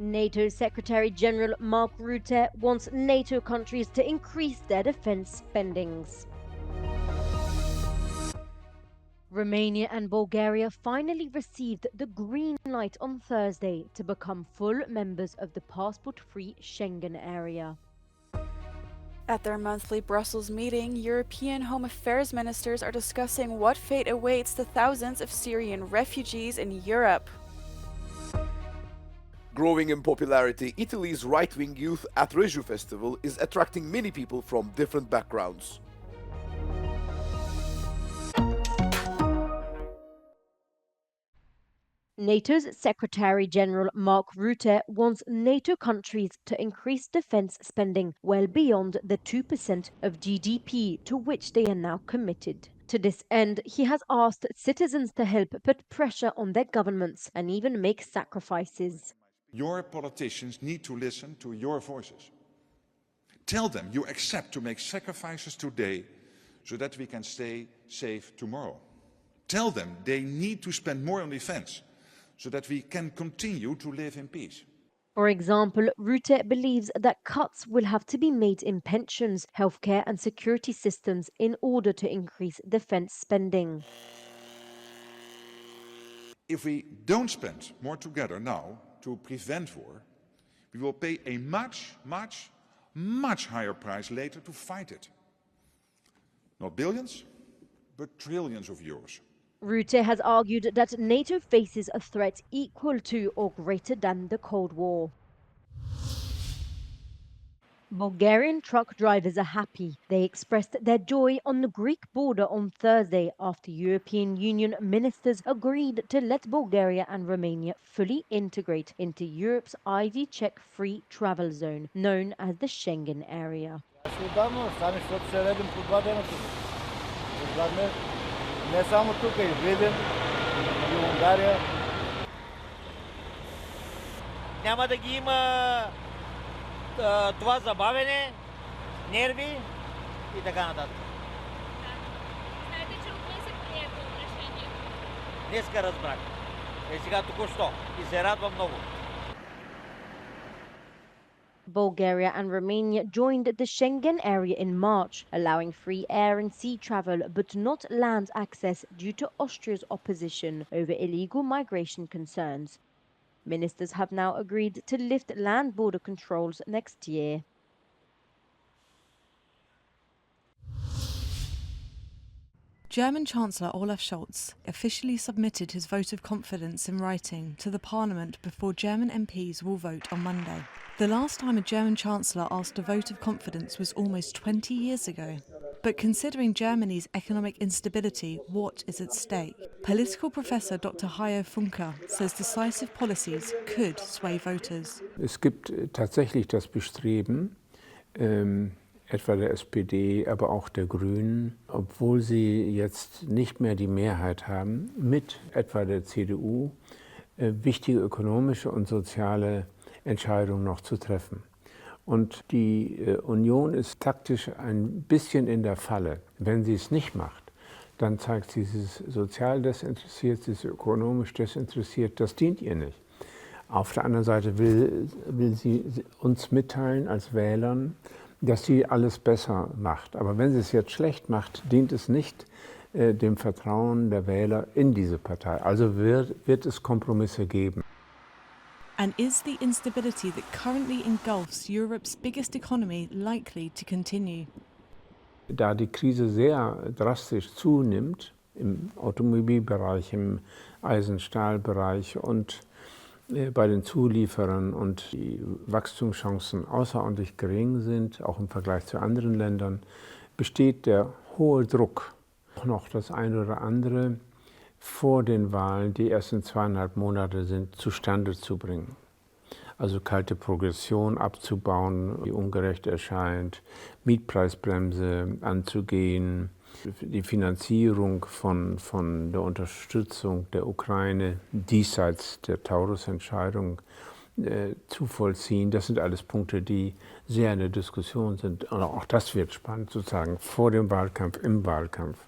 NATO Secretary-General Mark Rutte wants NATO countries to increase their defense spendings. Romania and Bulgaria finally received the green light on Thursday to become full members of the passport-free Schengen area. At their monthly Brussels meeting, European Home Affairs ministers are discussing what fate awaits the thousands of Syrian refugees in Europe. Growing in popularity, Italy's right-wing youth Atreju festival is attracting many people from different backgrounds. NATO's Secretary-General Mark Rutte wants NATO countries to increase defense spending well beyond the 2% of GDP to which they are now committed. To this end, he has asked citizens to help put pressure on their governments and even make sacrifices. Your politicians need to listen to your voices. Tell them you accept to make sacrifices today so that we can stay safe tomorrow. Tell them they need to spend more on defense so that we can continue to live in peace. For example, Rutte believes that cuts will have to be made in pensions, healthcare and security systems in order to increase defense spending. If we don't spend more together now to prevent war, we will pay a much higher price later to fight it. Not billions, but trillions of euros. Rutte has argued that NATO faces a threat equal to or greater than the Cold War. Bulgarian truck drivers are happy. They expressed their joy on the Greek border on Thursday after European Union ministers agreed to let Bulgaria and Romania fully integrate into Europe's ID check-free travel zone, known as the Schengen area. Не само тук, и Видин, и Унгария. Няма да ги има това забавене, нерви и така нататък. Знаете, че от днес е прието решението? Днеска разбрах. Сега току-що. И се радвам много. Bulgaria and Romania joined the Schengen area in March, allowing free air and sea travel but not land access due to Austria's opposition over illegal migration concerns. Ministers have now agreed to lift land border controls next year. German Chancellor Olaf Scholz officially submitted his vote of confidence in writing to the Parliament before German MPs will vote on Monday. The last time a German Chancellor asked a vote of confidence was almost 20 years ago. But considering Germany's economic instability, what is at stake? Political professor Dr. Hajo Funke says decisive policies could sway voters. Es gibt tatsächlich das Bestreben, etwa der SPD, aber auch der Grünen, obwohl sie jetzt nicht mehr die Mehrheit haben, mit etwa der CDU, wichtige ökonomische und soziale Entscheidungen noch zu treffen. Und die Union ist taktisch ein bisschen in der Falle. Wenn sie es nicht macht, dann zeigt sie, sie ist sozial desinteressiert, sie ist ökonomisch desinteressiert, das dient ihr nicht. Auf der anderen Seite will sie uns mitteilen als Wählern, dass sie alles besser macht. Aber wenn sie es jetzt schlecht macht, dient es nicht dem Vertrauen der Wähler in diese Partei. Also wird es Kompromisse geben. And is the instability that currently engulfs Europe's biggest economy likely to continue? Da die Krise sehr drastisch zunimmt, im Automobilbereich, im Eisenstahlbereich und bei den Zulieferern und die Wachstumschancen außerordentlich gering sind, auch im Vergleich zu anderen Ländern, besteht der hohe Druck, auch noch das eine oder andere vor den Wahlen, die erst in 2,5 Monate sind, zustande zu bringen. Also kalte Progression abzubauen, die ungerecht erscheint, Mietpreisbremse anzugehen, die Finanzierung von der Unterstützung der Ukraine diesseits der Taurus-Entscheidung zu vollziehen. Das sind alles Punkte, die sehr in der Diskussion sind. Und auch das wird spannend, sozusagen vor dem Wahlkampf, im Wahlkampf.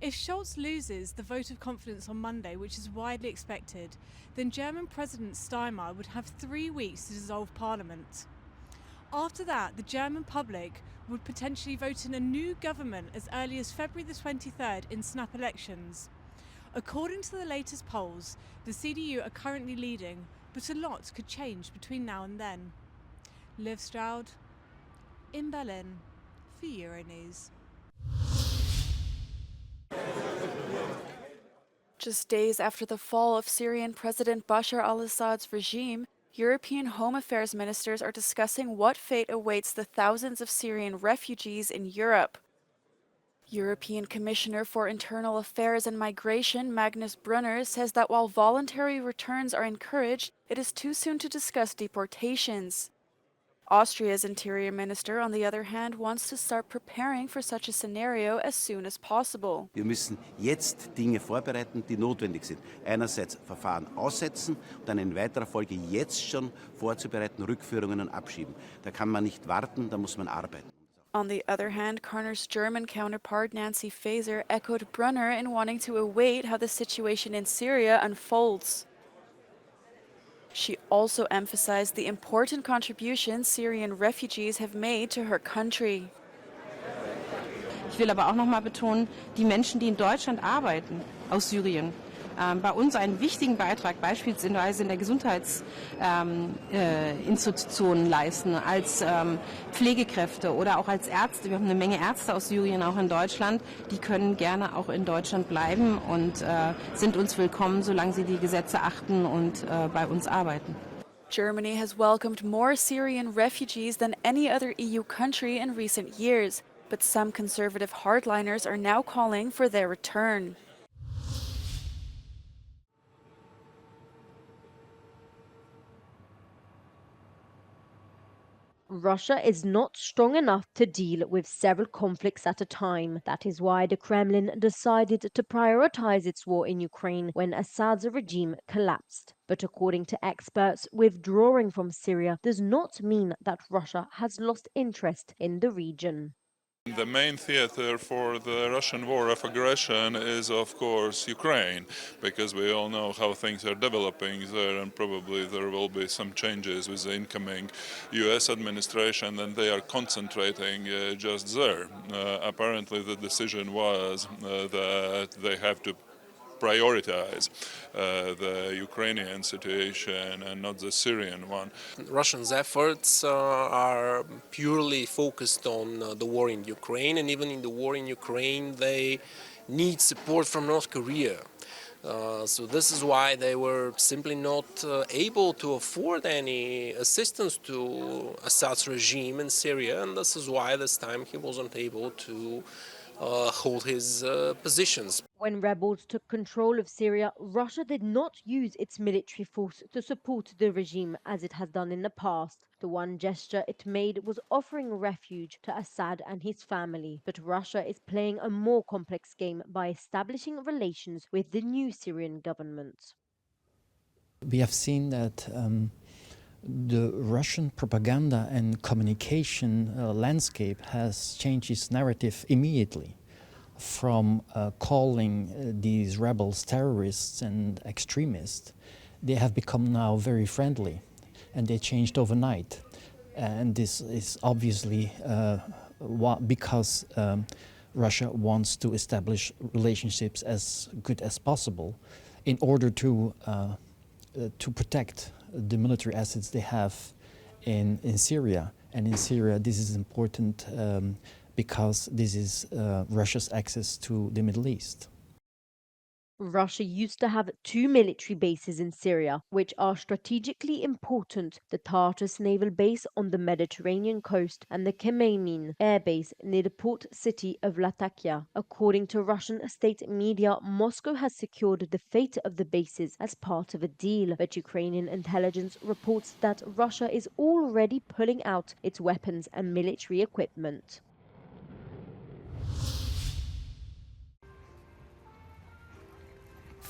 If Scholz loses the vote of confidence on Monday, which is widely expected, then German President Steinmeier would have 3 weeks to dissolve Parliament. After that, the German public would potentially vote in a new government as early as February the 23rd in snap elections. According to the latest polls, the CDU are currently leading, but a lot could change between now and then. Liv Stroud, in Berlin, for Euronews. Just days after the fall of Syrian President Bashar al-Assad's regime, European Home Affairs ministers are discussing what fate awaits the thousands of Syrian refugees in Europe. European Commissioner for Internal Affairs and Migration Magnus Brunner says that while voluntary returns are encouraged, it is too soon to discuss deportations. Austria's Interior Minister, on the other hand, wants to start preparing for such a szenario as soon as possible. Wir müssen jetzt Dinge vorbereiten, die notwendig sind. Einerseits Verfahren aussetzen und dann in weiterer Folge jetzt schon vorzubereiten, Rückführungen und Abschieben. Da kann man nicht warten, da muss man arbeiten. On the other hand, Karner's German counterpart Nancy Faeser echoed Brunner in wanting to await how the situation in Syria unfolds. She also emphasized the important contributions Syrian refugees have made to her country. Ich will aber auch noch mal betonen, die Menschen, die in Deutschland arbeiten, aus Syrien, bei uns einen wichtigen Beitrag beispielsweise in der Gesundheitsinstitutionen leisten, als Pflegekräfte oder auch als Ärzte. Wir haben eine Menge Ärzte aus Syrien auch in Deutschland. Die können gerne auch in Deutschland bleiben und sind uns willkommen, solange sie die Gesetze achten und bei uns arbeiten. Germany has welcomed more Syrian refugees than any other EU country in recent years, but some conservative hardliners are now calling for their return. Russia is not strong enough to deal with several conflicts at a time. That is why the Kremlin decided to prioritize its war in Ukraine when Assad's regime collapsed. But according to experts, withdrawing from Syria does not mean that Russia has lost interest in the region. The main theater for the Russian war of aggression is, of course, Ukraine, because we all know how things are developing there, and probably there will be some changes with the incoming US administration, and they are concentrating just there. Apparently, the decision was that they have to prioritize the Ukrainian situation and not the Syrian one. Russia's efforts are purely focused on the war in Ukraine, and even in the war in Ukraine they need support from North Korea. So this is why they were simply not able to afford any assistance to Assad's regime in Syria, and this is why this time he wasn't able to hold his positions. When rebels took control of Syria, Russia did not use its military force to support the regime as it has done in the past. The one gesture it made was offering refuge to Assad and his family. But Russia is playing a more complex game by establishing relations with the new Syrian government. We have seen that the Russian propaganda and communication landscape has changed its narrative immediately, from calling these rebels terrorists and extremists. They have become now very friendly, and they changed overnight. And this is obviously because Russia wants to establish relationships as good as possible in order to protect the military assets they have in Syria. And in Syria, this is important because this is Russia's access to the Middle East. Russia used to have 2 military bases in Syria, which are strategically important: the Tartus naval base on the Mediterranean coast and the Khmeimim air base near the port city of Latakia. According to Russian state media, Moscow has secured the fate of the bases as part of a deal, but Ukrainian intelligence reports that Russia is already pulling out its weapons and military equipment.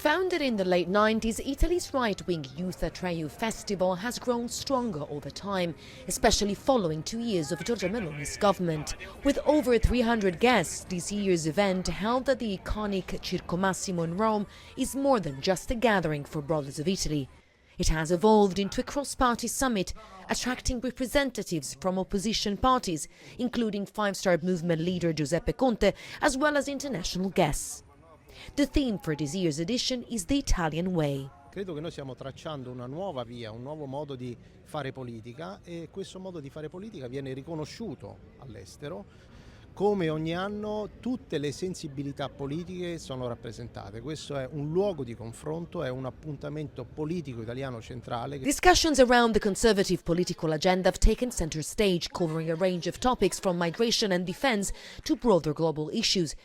Founded in the late 90s, Italy's right-wing youth Atreju festival has grown stronger over time, especially following 2 years of Giorgia Meloni's government. With over 300 guests, this year's event, held at the iconic Circo Massimo in Rome, is more than just a gathering for Brothers of Italy. It has evolved into a cross-party summit, attracting representatives from opposition parties, including Five-Star Movement leader Giuseppe Conte, as well as international guests. The theme for this year's edition is the Italian way. Credo che noi stiamo tracciando una nuova via, un nuovo modo di fare politica, e questo modo di fare politica viene riconosciuto all'estero. Come ogni anno tutte le sensibilità politiche sono rappresentate. Questo è un luogo di confronto, è un appuntamento politico italiano centrale. Discussions around the conservative political agenda have taken center stage, covering a range of topics from migration and defense to broader global issues.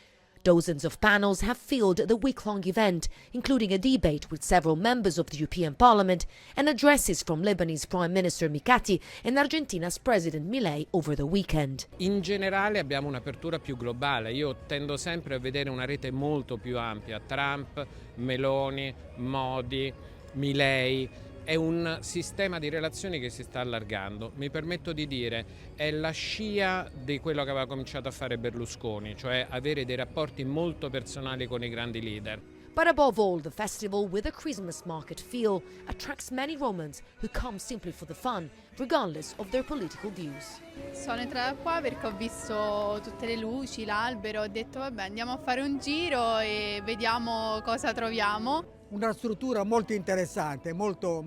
Dozens of panels have filled the week-long event, including a debate with several members of the European Parliament and addresses from Lebanese Prime Minister Mikati and Argentina's President Milei over the weekend. In generale abbiamo un'apertura più globale. Io tendo sempre a vedere una rete molto più ampia. Trump, Meloni, Modi, Milei. È un sistema di relazioni che si sta allargando. Mi permetto di dire, è la scia di quello che aveva cominciato a fare Berlusconi, cioè avere dei rapporti molto personali con i grandi leader. But above all, the festival, with a Christmas market feel, attracts many Romans who come simply for the fun, regardless of their political views. Sono entrata qua perché ho visto tutte le luci, l'albero, ho detto vabbè, andiamo a fare un giro e vediamo cosa troviamo. Una struttura molto interessante, molto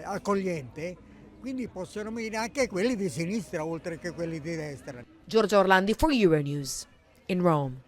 accogliente, quindi possono venire anche quelli di sinistra oltre che quelli di destra. Giorgia Orlandi for Euronews in Rome.